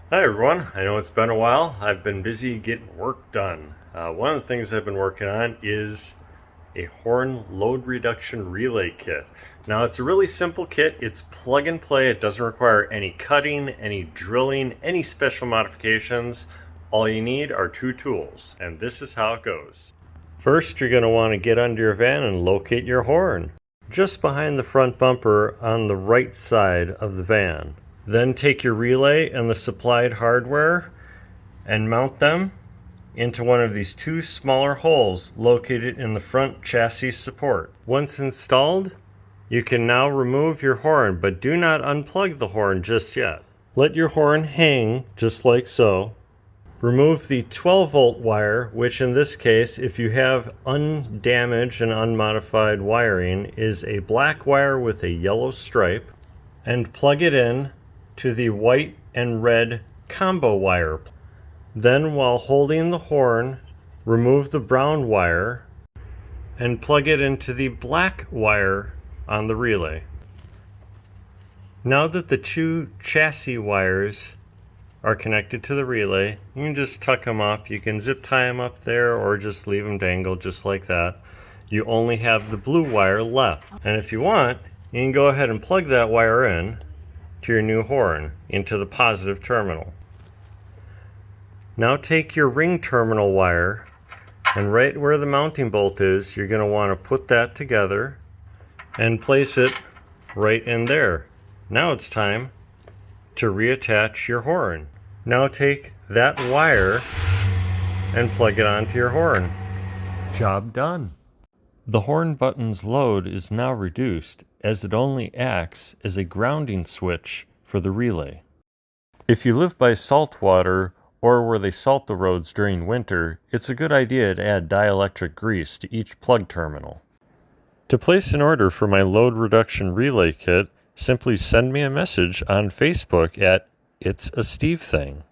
Hi everyone, I know it's been a while. I've been busy getting work done. One of the things I've been working on is a horn load reduction relay kit. Now it's a really simple kit, it's plug and play, it doesn't require any cutting, any drilling, any special modifications. All you need are two tools, and this is how it goes. First, you're going to want to get under your van and locate your horn, just behind the front bumper on the right side of the van. Then take your relay and the supplied hardware and mount them into one of these two smaller holes located in the front chassis support. Once installed, you can now remove your horn, but do not unplug the horn just yet. Let your horn hang just like so. Remove the 12-volt wire, which in this case, if you have undamaged and unmodified wiring, is a black wire with a yellow stripe, and plug it in to the white and red combo wire. Then, while holding the horn, remove the brown wire and plug it into the black wire on the relay. Now that the two chassis wires are connected to the relay, you can just tuck them up. You can zip tie them up there or just leave them dangled just like that. You only have the blue wire left. And if you want, you can go ahead and plug that wire in to your new horn into the positive terminal. Now take your ring terminal wire, and right where the mounting bolt is, you're going to want to put that together and place it right in there. Now it's time to reattach your horn. Now take that wire and plug it onto your horn. Job done. The horn button's load is now reduced as it only acts as a grounding switch for the relay. If you live by salt water or where they salt the roads during winter, it's a good idea to add dielectric grease to each plug terminal. To place an order for my load reduction relay kit, simply send me a message on Facebook at ItsASteveThing.